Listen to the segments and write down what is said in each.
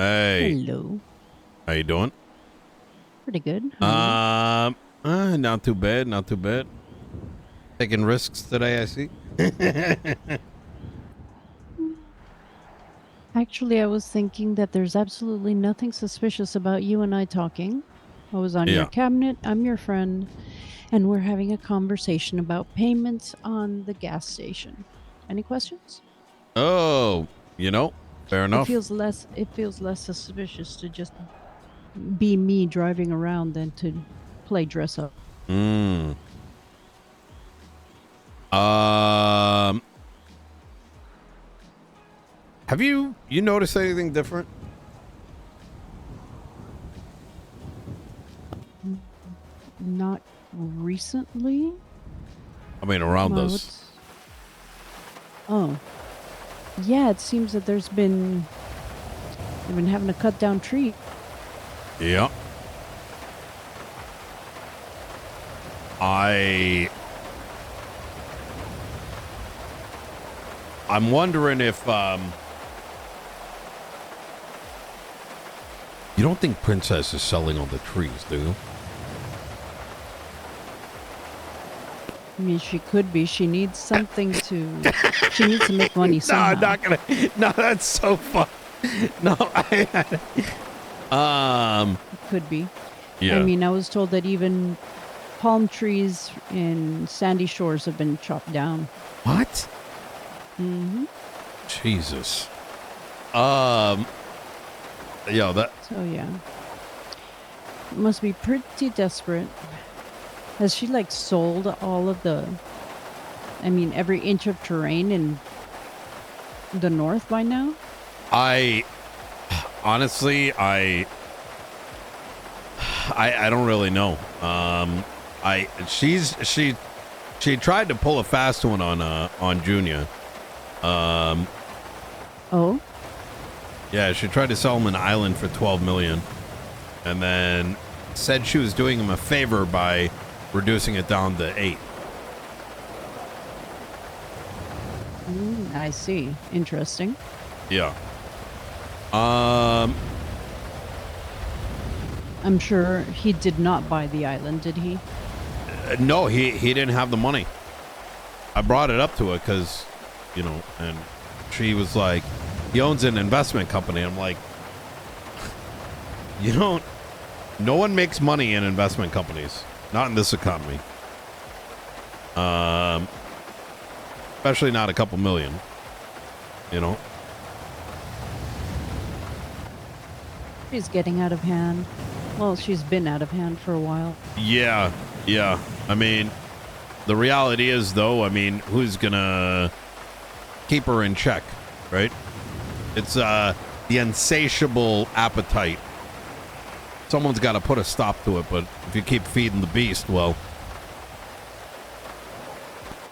Hey, Hello. how you doing? Pretty good. How Not too bad, not too bad. Taking risks today, I see. are you? Actually, I was thinking that there's absolutely nothing suspicious about you and I talking. I was on your Yeah. cabinet, I'm your friend, and we're having a conversation about payments on the gas station. Any questions? Oh, fair enough. It feels less suspicious to just be me driving around than to play dress up. Hmm. Um, have you noticed anything different? Mm, Not recently. I mean, around Well, us. what's Oh, yeah, it seems that they've been having to cut down trees. Yeah. I I'm wondering if you don't think Princess is selling all the trees, do you? I mean, she could be. She needs to make money No, I'm somehow. not gonna. No, that's so fun. No, um, It could be. I yeah. mean, I was told that even palm trees in sandy shores have been chopped down. What? Hmm. Jesus. Um, yo, that. So, yeah. It must be pretty desperate. Has she, like, sold all of every inch of terrain in the north by now? I honestly, I don't really know. She tried to pull a fast one on Junior. Um, Oh, yeah, she tried to sell him an island for 12 million, and then said she was doing him a favor by reducing it down to 8. I see. Interesting. Yeah. Um, I'm sure he did not buy the island, did he? no, he didn't have the money. I brought it up to her because, and she was like, he owns an investment company. I'm like, you don't, no one makes money in investment companies, not in this economy. Especially not a couple million, you know? She's getting out of hand. Well, she's been out of hand for a while. Yeah, yeah. I mean, the reality is, though, I mean, who's gonna keep her in check, right? It's the insatiable appetite. Someone's got to put a stop to it, but if you keep feeding the beast, well,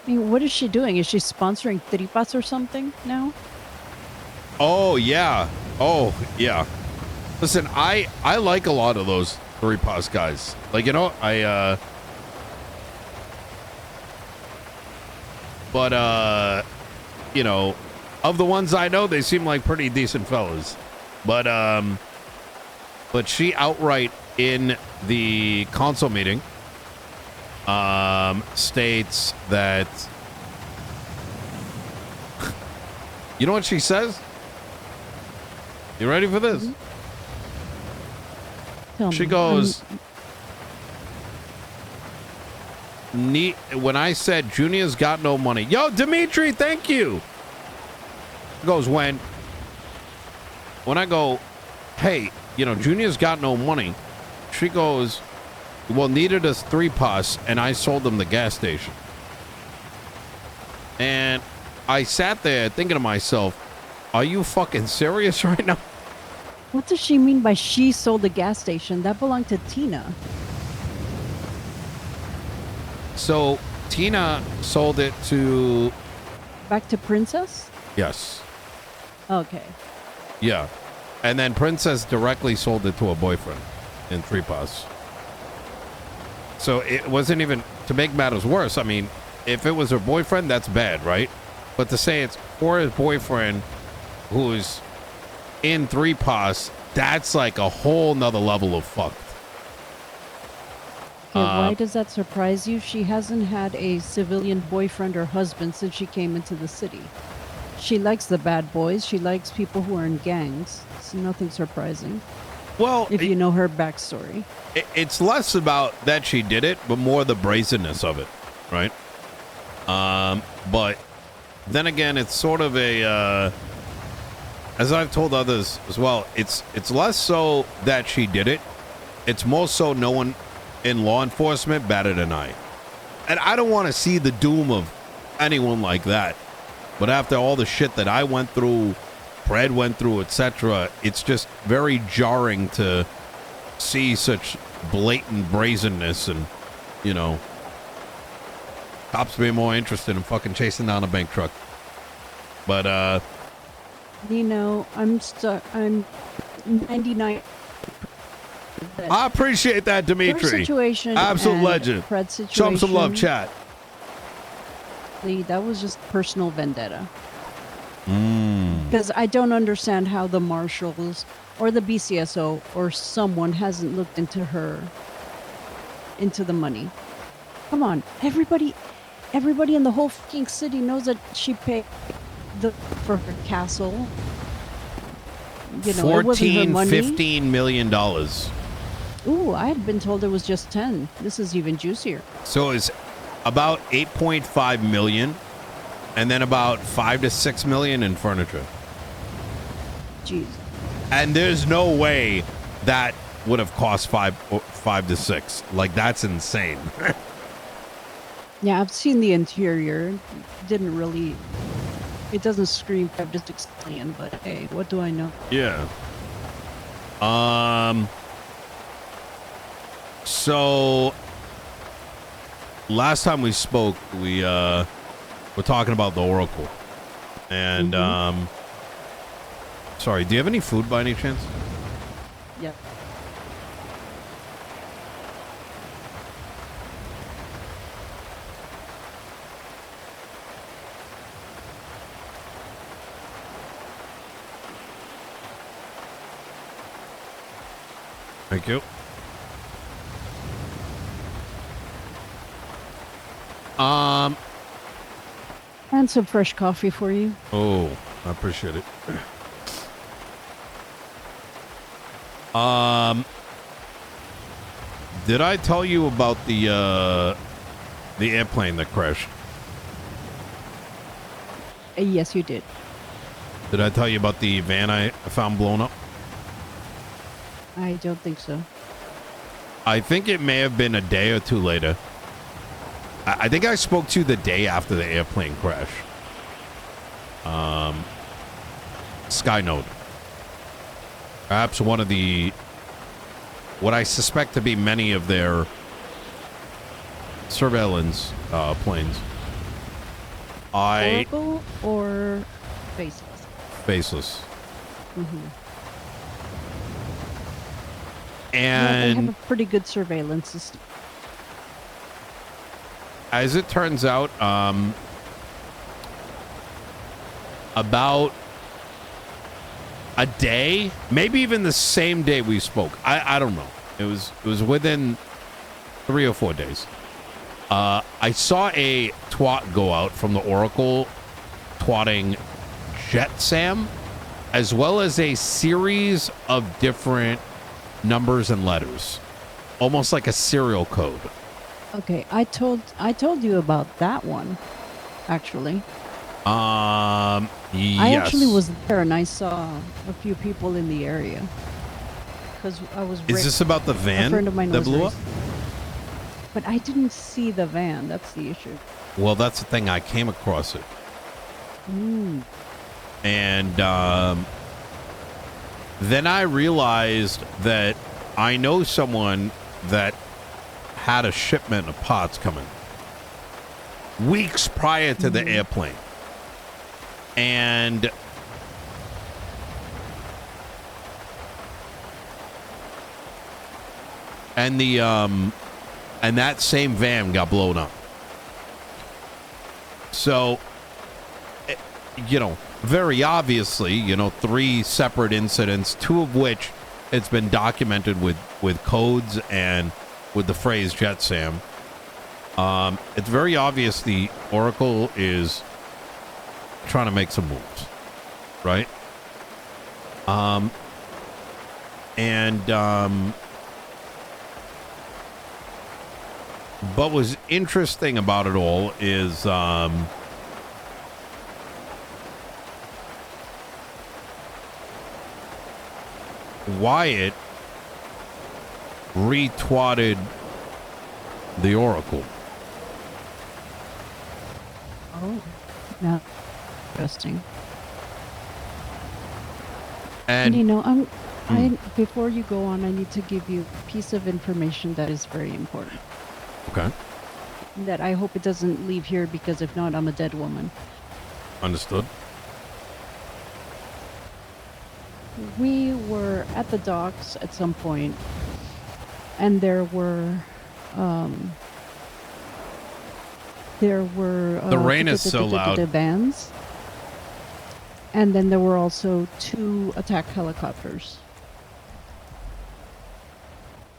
I mean, what is she doing? Is she sponsoring tripas or something now? oh yeah, Listen, I like a lot of those three-pass guys. Like, but of the ones I know, they seem like pretty decent fellas. But she outright in the console meeting states that you know what she says? You ready for this? Mm-hmm. Tell She me. goes, when I said Junior's got no money. Yo, Dimitri, thank you. She goes, when I go, hey, Junior's got no money. She goes, well, neither does 3POS, and I sold them the gas station. And I sat there thinking to myself, are you fucking serious right now? What does she mean by she sold the gas station? That belonged to Tina. So Tina sold it to... Back to Princess? Yes. Okay. Yeah. And then Princess directly sold it to a boyfriend in 3POS. So it wasn't even... To make matters worse, I mean, if it was her boyfriend, that's bad, right? But to say it's for his boyfriend who's in 3POS, that's like a whole nother level of fucked. Okay, why does that surprise you? She hasn't had a civilian boyfriend or husband since she came into the city. She likes the bad boys. She likes people who are in gangs. It's nothing surprising. Well, if you know her backstory. It's less about that she did it, but more the brazenness of it, right? But then again, it's sort of a, as I've told others as well, it's less so that she did it. It's more so no one in law enforcement batted an eye. And I don't want to see the doom of anyone like that. But after all the shit that I went through, Brad went through, etc., it's just very jarring to see such blatant brazenness and, you know, cops being more interested in fucking chasing down a bank truck. But, Nino, I'm 99. I appreciate that, Dimitri. Situation absolute legend. Show him some love, chat. That was just personal vendetta. Because I don't understand how the marshals or the BCSO or someone hasn't looked into the money. Come on, everybody in the whole fucking city knows that she paid for her castle. You know, it wasn't her money. $14-15 million. Ooh, I had been told it was just 10. This is even juicier. So it's about 8.5 million, and then about 5 to 6 million in furniture. Jeez. And there's no way that would have cost 5 to 6. Like, that's insane. Yeah, I've seen the interior. It doesn't scream 5 to 6 million, but hey, what do I know? Yeah. So last time we spoke, we were talking about the Oracle. And sorry, do you have any food by any chance? Yep. Thank you. And some fresh coffee for you. Oh, I appreciate it. Did I tell you about the airplane that crashed? Yes, you did. Did I tell you about the van I found blown up? I don't think so. I think it may have been a day or two later. I think I spoke to you the day after the airplane crash. Skynode. Perhaps one of the, what I suspect to be many of their surveillance planes. Oracle or Faceless? Faceless. Mm-hmm. And they have a pretty good surveillance system. As it turns out, about a day, maybe even the same day we spoke. I don't know. It was within 3 or 4 days. I saw a twat go out from the Oracle twatting JetSam, as well as a series of different numbers and letters, almost like a serial code. Okay, I told you about that one, actually. Yes. I actually was there and I saw a few people in the area. Because I was. Is this about the van a friend of mine that blew up? But I didn't see the van. That's the issue. Well, that's the thing. I came across it. And then I realized that I know someone that had a shipment of pots coming weeks prior to the airplane. And and that same van got blown up. So, you know, very obviously, you know, 3 separate incidents, 2 of which it's been documented with codes and with the phrase JetSam. It's very obvious the Oracle is trying to make some moves, right? But what's interesting about it all is Wyatt retweeted the Oracle. Oh, no. Interesting. And you know, before you go on, I need to give you a piece of information that is very important. Okay. That I hope it doesn't leave here, because if not, I'm a dead woman. Understood. We were at the docks at some point, and there were The rain is so loud. Vans, and then there were also 2 attack helicopters.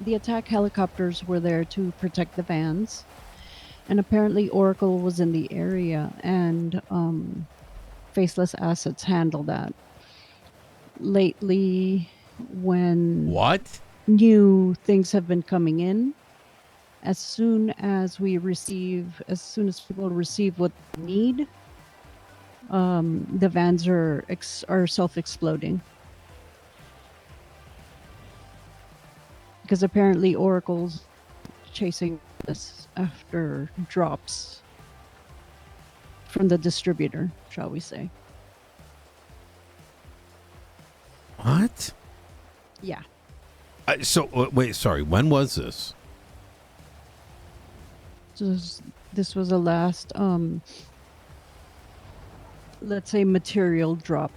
The attack helicopters were there to protect the vans, and apparently Oracle was in the area, and Faceless Assets handled that. Lately, when new things have been coming in, as soon as people receive what they need, the vans are self-exploding. Because apparently Oracle's chasing this after drops from the distributor, shall we say. What? Yeah. Wait, sorry. When was this? This was the last, let's say, material drop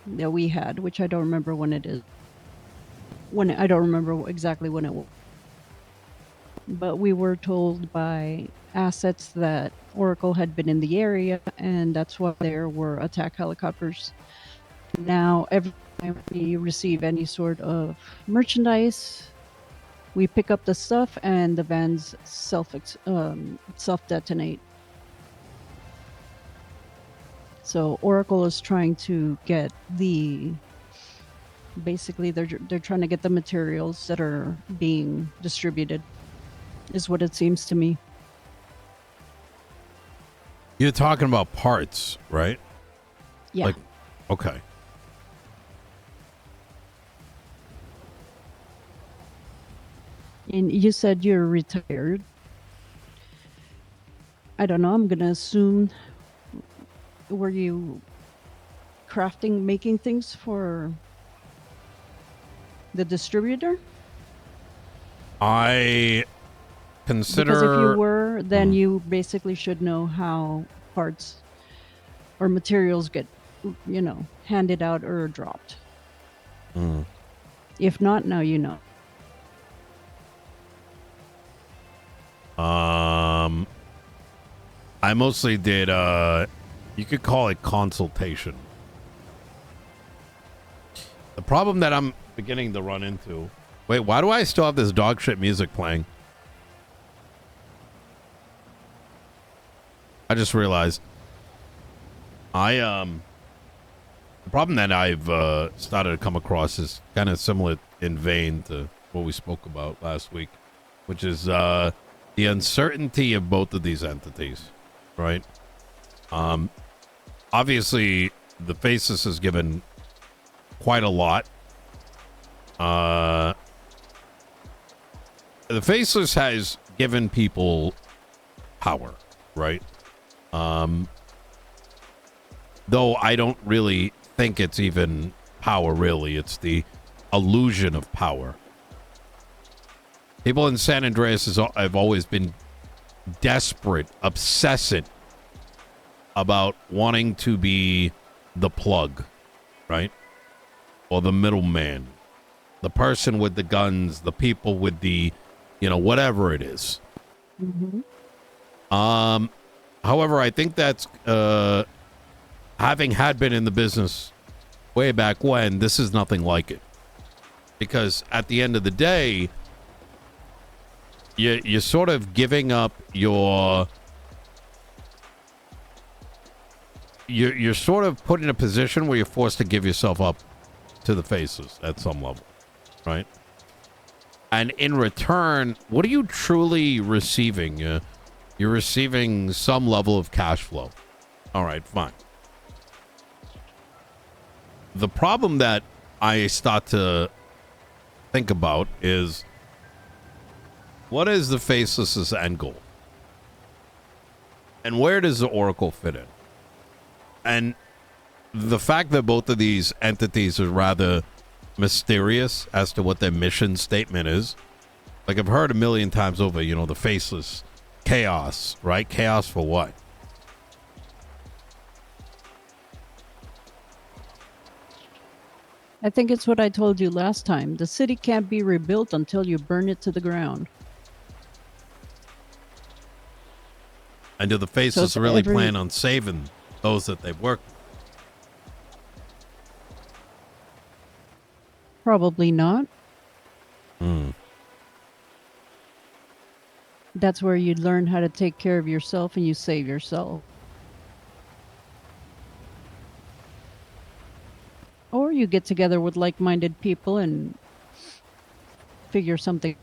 that we had, which I don't remember when it is. I don't remember exactly when it was. But we were told by assets that Oracle had been in the area, and that's why there were attack helicopters. Now, every time we receive any sort of merchandise, we pick up the stuff, and the vans self-detonate. So Oracle is trying to get basically they're trying to get the materials that are being distributed, is what it seems to me. You're talking about parts, right? Yeah. Okay. And you said you're retired. I don't know. I'm going to assume, were you making things for the distributor? I consider... Because if you were, then you basically should know how parts or materials get, handed out or dropped. If not, now you know. I mostly did, you could call it consultation. The problem that I'm beginning to run into... Wait, why do I still have this dog shit music playing? I just realized. The problem that I've started to come across is kind of similar in vein to what we spoke about last week, which is the uncertainty of both of these entities, right? Obviously, the Faceless has given quite a lot. The Faceless has given people power, right? Though I don't really think it's even power, really. It's the illusion of power. People in San Andreas have always been desperate, obsessive about wanting to be the plug, right? Or the middleman. The person with the guns, the people with the, whatever it is. Mm-hmm. However, I think that's having had been in the business way back when, this is nothing like it. Because at the end of the day, you're sort of giving up your... You're sort of put in a position where you're forced to give yourself up to the faces at some level, right? And in return, what are you truly receiving? You're receiving some level of cash flow. All right, fine. The problem that I start to think about is, what is the Faceless's end goal? And where does the Oracle fit in? And the fact that both of these entities are rather mysterious as to what their mission statement is. Like, I've heard a million times over, you know, the Faceless chaos, right? Chaos for what? I think it's what I told you last time. The city can't be rebuilt until you burn it to the ground. And do the Faceless really plan on saving those that they've worked with? Probably not. That's where you learn how to take care of yourself and you save yourself. Or you get together with like-minded people and figure something.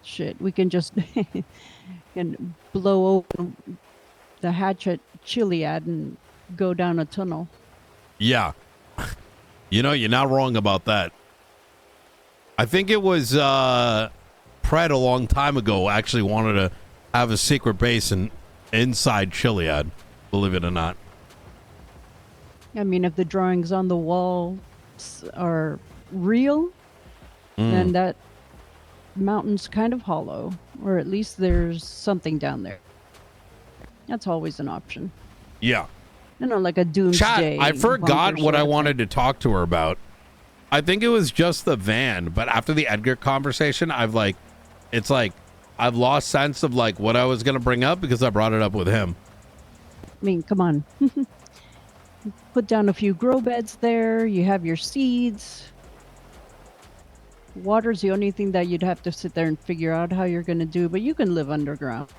Shit, we can just can blow open the hatch at Chiliad and go down a tunnel. Yeah. You know, you're not wrong about that. I think it was Pred a long time ago actually wanted to have a secret base inside Chiliad, believe it or not. I mean, if the drawings on the wall are real, then that mountain's kind of hollow, or at least there's something down there. That's always an option. Yeah. You know, like a doomsday. Chat, I forgot what I wanted to talk to her about. I think it was just the van, but after the Edgar conversation, I've lost sense of like what I was going to bring up because I brought it up with him. I mean, come on. Put down a few grow beds there. You have your seeds. Water's the only thing that you'd have to sit there and figure out how you're going to do, but you can live underground.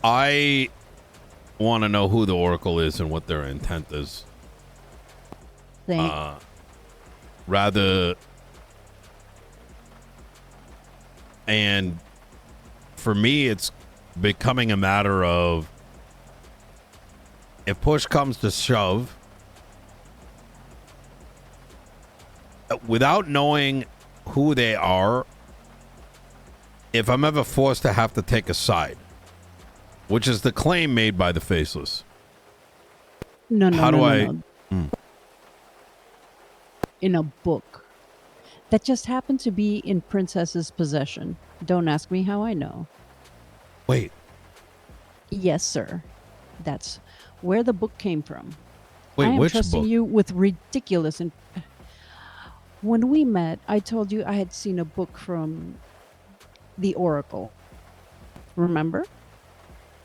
I want to know who the Oracle is and what their intent is. And for me, it's becoming a matter of, if push comes to shove, without knowing who they are, if I'm ever forced to have to take a side, which is the claim made by the Faceless. No. No. In a book that just happened to be in Princess's possession. Don't ask me how I know. Wait. Yes, sir. That's where the book came from. Wait, I am which trusting book? you with ridiculous. When we met, I told you I had seen a book from the Oracle. Remember?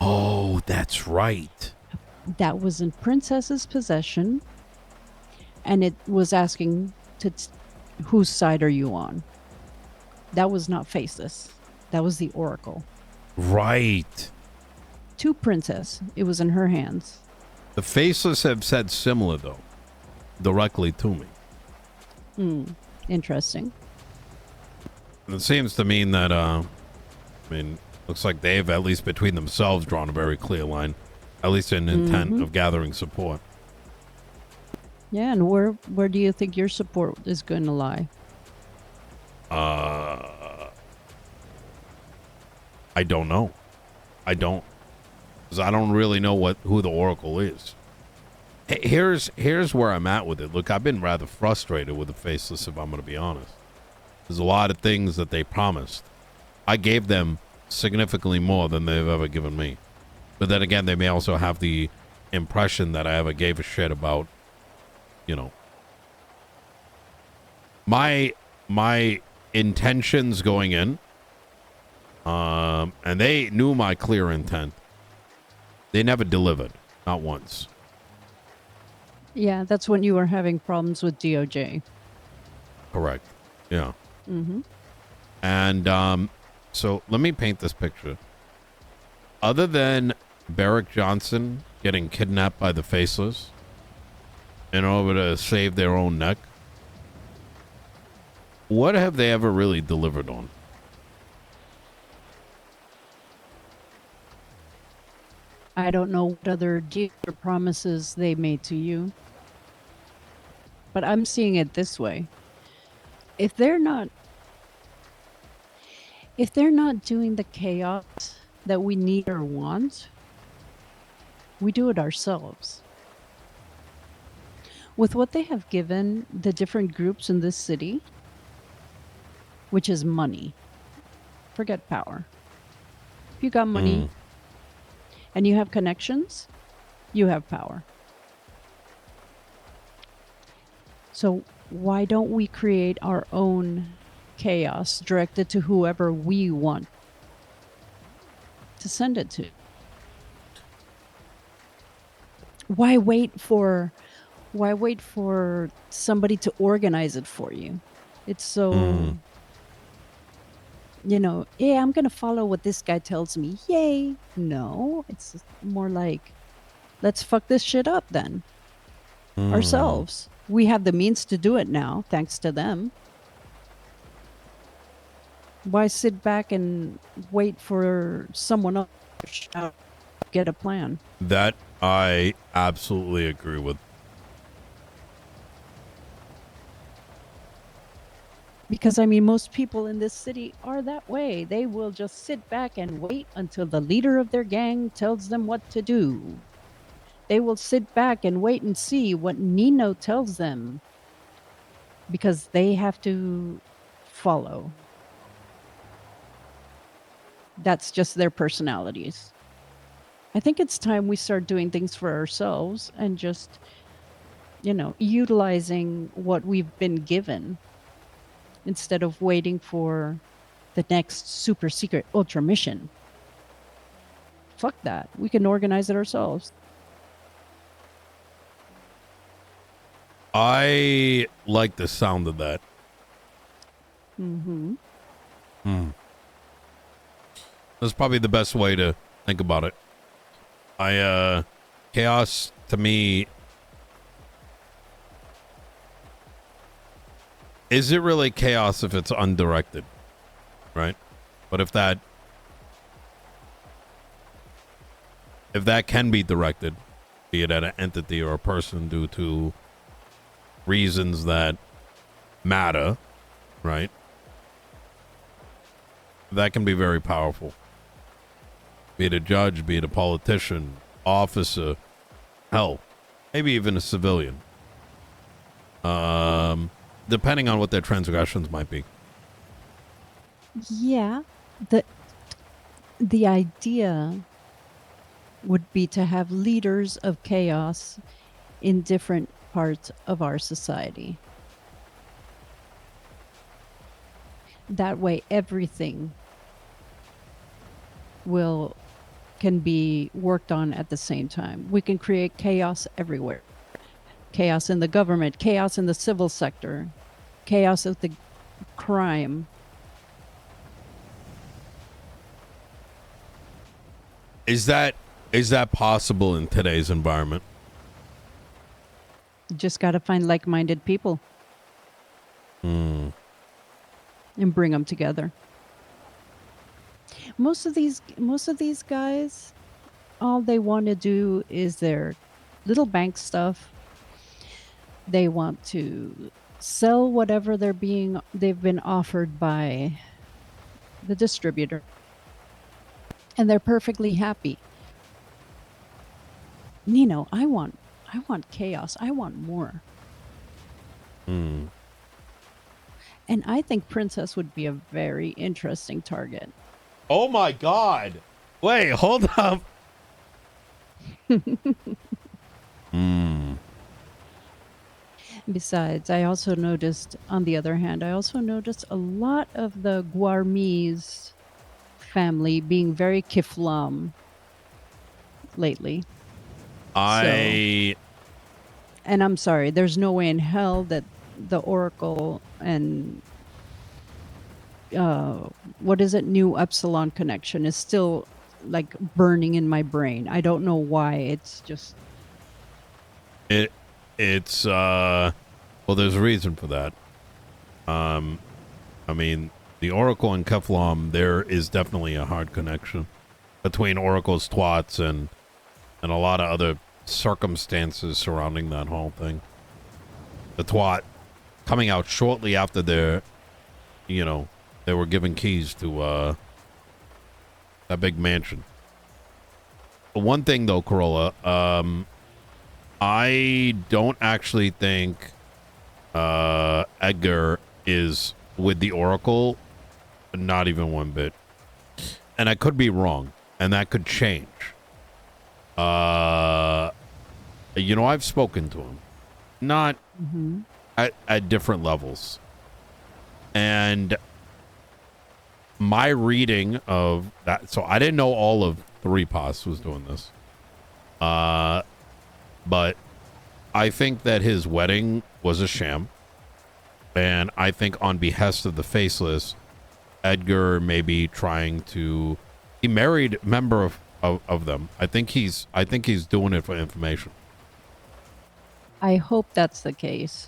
Oh, that's right. That was in Princess's possession, and it was asking whose side are you on? That was not Faceless. That was the Oracle. Right. To Princess. It was in her hands. The Faceless have said similar, though, directly to me. Interesting. And it seems to mean that, looks like they've, at least between themselves, drawn a very clear line, at least in intent of gathering support. Yeah, and where do you think your support is going to lie? I don't know. I don't. Because I don't really know who the Oracle is. Here's where I'm at with it. Look, I've been rather frustrated with the Faceless, if I'm going to be honest. There's a lot of things that they promised. I gave them significantly more than they've ever given me. But then again, they may also have the impression that I ever gave a shit about, you know, my intentions going in And they knew my clear intent. They never delivered, not once. Yeah, that's when you were having problems with DOJ. Correct. Yeah. Mm-hmm. And so let me paint this picture. Other than Barrick Johnson getting kidnapped by the Faceless in order to save their own neck, what have they ever really delivered on? I don't know what other deals or promises they made to you, but I'm seeing it this way. If they're not doing the chaos that we need or want, we do it ourselves. With what they have given the different groups in this city, which is money. Forget power. If you got money and you have connections, you have power. So why don't we create our own chaos directed to whoever we want to send it to? Why wait for somebody to organize it for you? It's so yeah, I'm going to follow what this guy tells me. Yay. No, it's more like, let's fuck this shit up then. Ourselves. We have the means to do it now, thanks to them. Why sit back and wait for someone else to get a plan? That I absolutely agree with. Because, I mean, most people in this city are that way. They will just sit back and wait until the leader of their gang tells them what to do. They will sit back and wait and see what Nino tells them because they have to follow. That's just their personalities. I think it's time we start doing things for ourselves and just, utilizing what we've been given instead of waiting for the next super secret ultra mission. Fuck that. We can organize it ourselves. I like the sound of that. Mm-hmm. That's probably the best way to think about it. Chaos to me, is it really chaos if it's undirected, right? But if that can be directed, be it at an entity or a person due to reasons that matter, right? That can be very powerful. Be it a judge, be it a politician, officer, hell, maybe even a civilian. Depending on what their transgressions might be. Yeah. The idea would be to have leaders of chaos in different parts of our society. That way everything can be worked on at the same time. We can create chaos everywhere. Chaos in the government, chaos in the civil sector, chaos of the crime. Is that possible in today's environment? You just got to find like-minded people and bring them together. Most of these guys, all they want to do is their little bank stuff. They want to sell whatever they've been offered by the distributor, and they're perfectly happy. Nino, I want chaos. I want more. And I think Princess would be a very interesting target. Oh my God. Wait, hold up. Besides, I also noticed, on the other hand, a lot of the Guarmese family being very Kiflam lately. I And I'm sorry, there's no way in hell that the Oracle and what is it, New Epsilon connection is still like burning in my brain. I don't know why. It's just it's well, there's a reason for that. I mean, the Oracle and Keflam, there is definitely a hard connection between Oracle's twats and a lot of other circumstances surrounding that whole thing. The twat coming out shortly after their, they were given keys to that big mansion. One thing though, Corolla, I don't actually think Edgar is with the Oracle, not even one bit. And I could be wrong, and that could change. I've spoken to him, not at different levels. And my reading of that, so I didn't know all of the Repas was doing this. But I think that his wedding was a sham. And I think on behest of the Faceless, Edgar may be trying to... He married a member of them. I think he's doing it for information. I hope that's the case.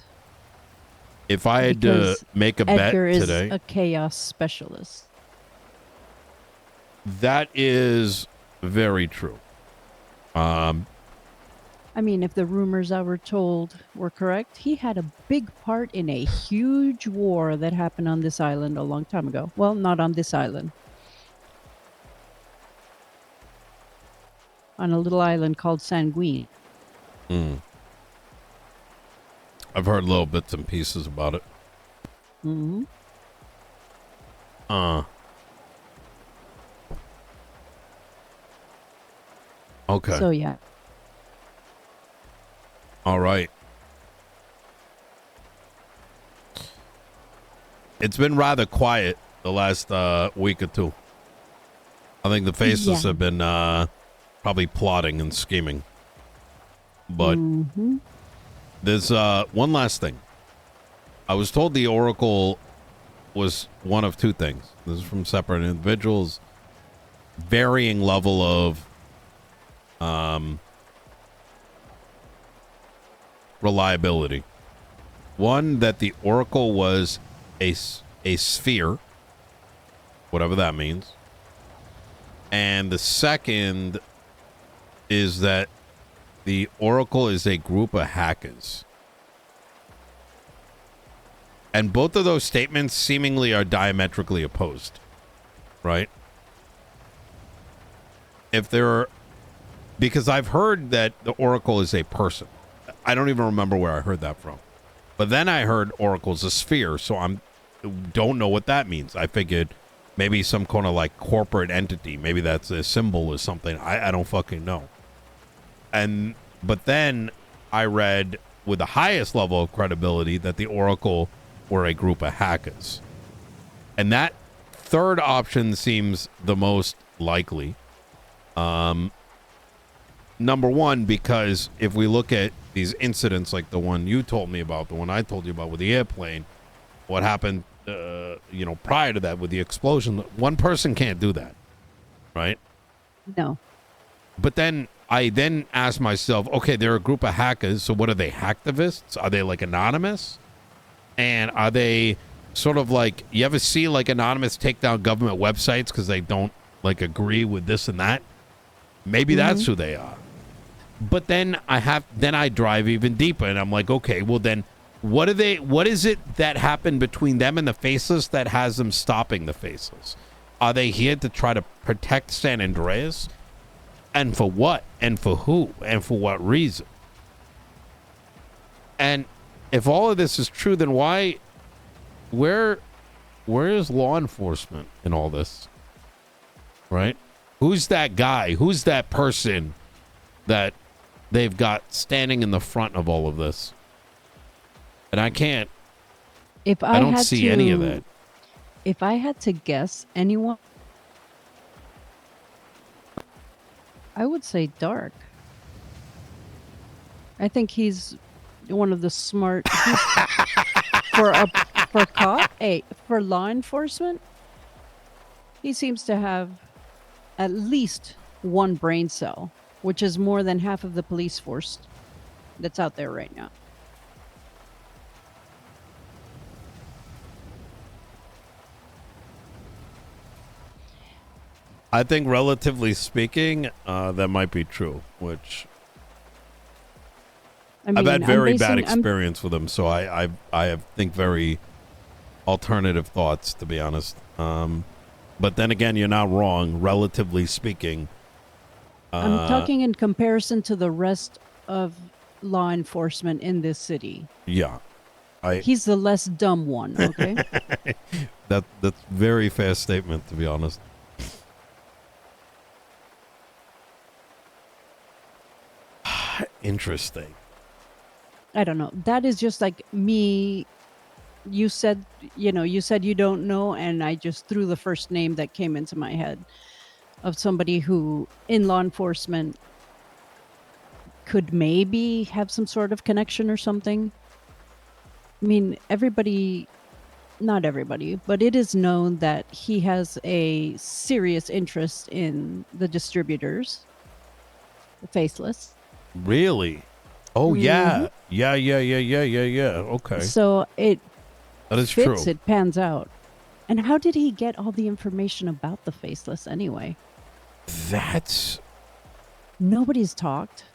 If I had to make a bet Edgar today... is a chaos specialist. That is very true. I mean, if the rumors I were told were correct, he had a big part in a huge war that happened on this island a long time ago. Well, not on this island. On a little island called Sanguine. I've heard little bits and pieces about it. Okay. So, yeah. All right. It's been rather quiet the last week or two. I think the Faceless have been probably plotting and scheming. But there's one last thing. I was told the Oracle was one of two things. This is from separate individuals. Varying level of reliability. One, that the Oracle was a sphere, whatever that means. And the second is that the Oracle is a group of hackers. And both of those statements seemingly are diametrically opposed, right? Because I've heard that the Oracle is a person. I don't even remember where I heard that from. But then I heard Oracle's a sphere, so don't know what that means. I figured maybe some kind of like corporate entity. Maybe that's a symbol or something. I don't fucking know. But then I read with the highest level of credibility that the Oracle were a group of hackers. And that third option seems the most likely. Number one, because if we look at these incidents like the one you told me about, the one I told you about with the airplane, what happened, prior to that with the explosion, one person can't do that, right? No. But then I asked myself, okay, they're a group of hackers, so what are they, hacktivists? Are they like anonymous? And are they sort of like, you ever see like anonymous take down government websites because they don't like agree with this and that? Maybe that's who they are. But then I drive even deeper and I'm like, okay, well then what is it that happened between them and the Faceless that has them stopping the Faceless? Are they here to try to protect San Andreas? And for what? And for who? And for what reason? And if all of this is true, then where is law enforcement in all this? Right? Who's that guy? Who's that person that they've got standing in the front of all of this? And I don't see any of that. If I had to guess, anyone I would say dark. I think he's one of the smart for a for cop, for law enforcement. He seems to have at least one brain cell, which is more than half of the police force that's out there right now. I think, relatively speaking, that might be true. Which I mean, I've had very bad experience with him, so I have think very alternative thoughts, to be honest. But then again, you're not wrong. Relatively speaking, I'm talking in comparison to the rest of law enforcement in this city. Yeah, He's the less dumb one. Okay. that's very fair statement, to be honest. Interesting. I don't know. That is just like me. You said you don't know, and I just threw the first name that came into my head of somebody who in law enforcement could maybe have some sort of connection or something. I mean, not everybody, but it is known that he has a serious interest in the distributors, the Faceless. Really? Oh, yeah. Yeah. Okay. So it That is fits, true. it pans out. And how did he get all the information about the Faceless anyway? Nobody's talked.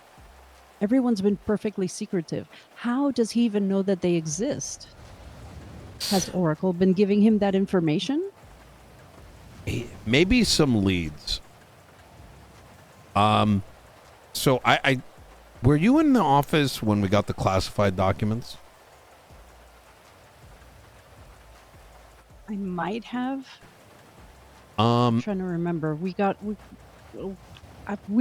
Everyone's been perfectly secretive. How does he even know that they exist? Has Oracle been giving him that information? Maybe some leads. So I were you in the office when we got the classified documents? I might have. I'm trying to remember. We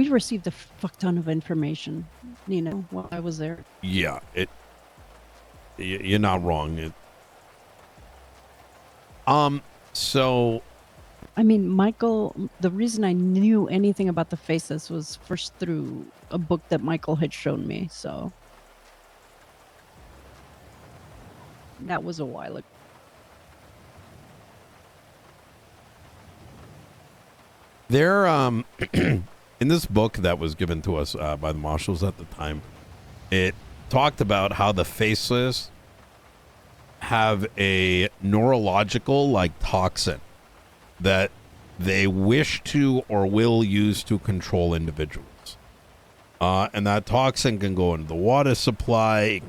received a fuck ton of information, Nino, while I was there. Yeah, you're not wrong. So I mean, Michael, the reason I knew anything about the Faceless was first through a book that Michael had shown me, so that was a while ago. there, in this book that was given to us by the marshals at the time, it talked about how the Faceless have a neurological toxin that they wish to or will use to control individuals. And that toxin can go into the water supply.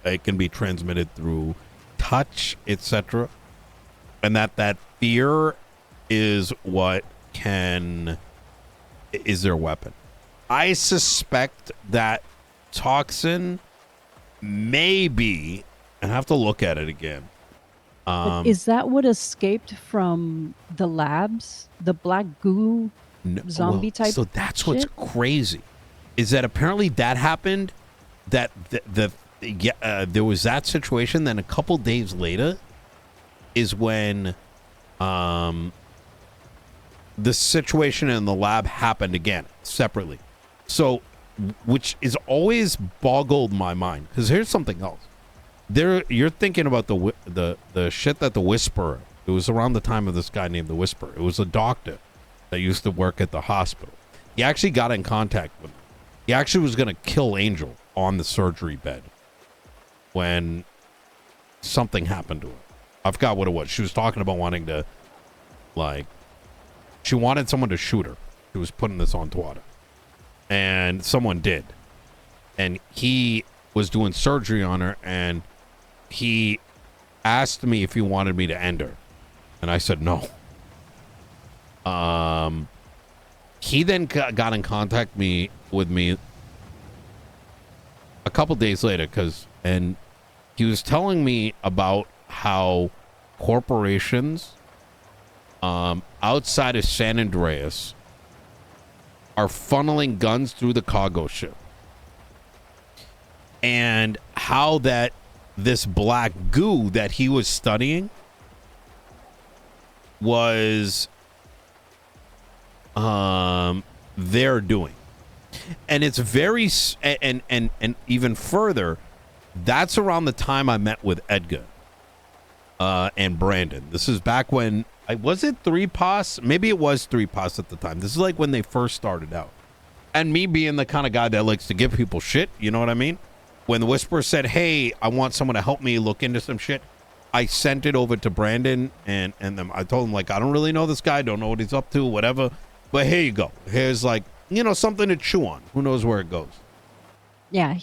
It can be transmitted through touch, etc. And that fear is what is their weapon. I suspect that toxin may be, and I have to look at it again. Is that what escaped from the labs? The black goo zombie type? So that's shit? what's crazy, is that apparently that happened. That there was that situation. Then a couple days later is when the situation in the lab happened again separately. So, which is always boggled my mind, because here's something else. You're thinking about the shit that the Whisperer. It was around the time of this guy named the Whisperer. It was a doctor that used to work at the hospital. He actually got in contact with him. He actually was going to kill Angel on the surgery bed when something happened to her. I forgot what it was. She was talking about wanting to, she wanted someone to shoot her. She was putting this on Twitter. And someone did. And he was doing surgery on her, and he asked me if he wanted me to end her. And I said no. He then got in contact with me a couple days later, and he was telling me about how corporations outside of San Andreas are funneling guns through the cargo ship, and how that this black goo that he was studying was they're doing. And it's very and even further, that's around the time I met with Edgar and Brandon. This is back when was it 3POS? Maybe it was 3POS at the time. This is like when they first started out. And me being the kind of guy that likes to give people shit, you know what I mean? When the Whisperer said, "Hey, I want someone to help me look into some shit," I sent it over to Brandon and them. I told him, like, I don't really know this guy, don't know what he's up to, whatever. But here you go. Here's, like, you know, something to chew on. Who knows where it goes? Yeah,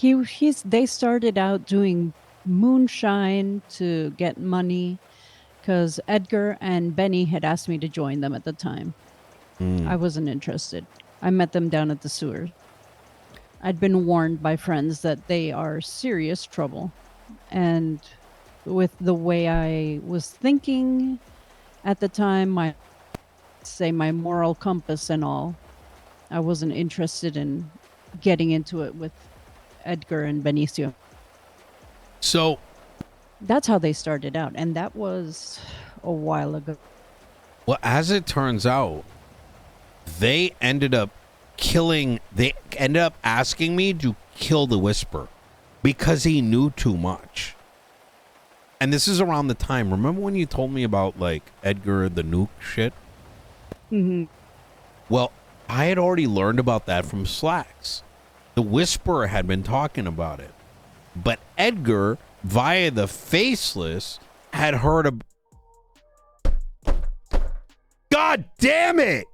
they started out doing moonshine to get money because Edgar and Benny had asked me to join them at the time. I wasn't interested. I met them down at the sewer. I'd been warned by friends that they are serious trouble. And with the way I was thinking at the time, my moral compass and all, I wasn't interested in getting into it with Edgar and Benicio. So that's how they started out, and that was a while ago. Well, as it turns out, they ended up asking me to kill the Whisperer because he knew too much. And this is around the time, remember when you told me about, like, Edgar the nuke shit? Mm-hmm. Well, I had already learned about that from Slacks. The Whisperer had been talking about it. But Edgar, via the Faceless, had heard of... God damn it!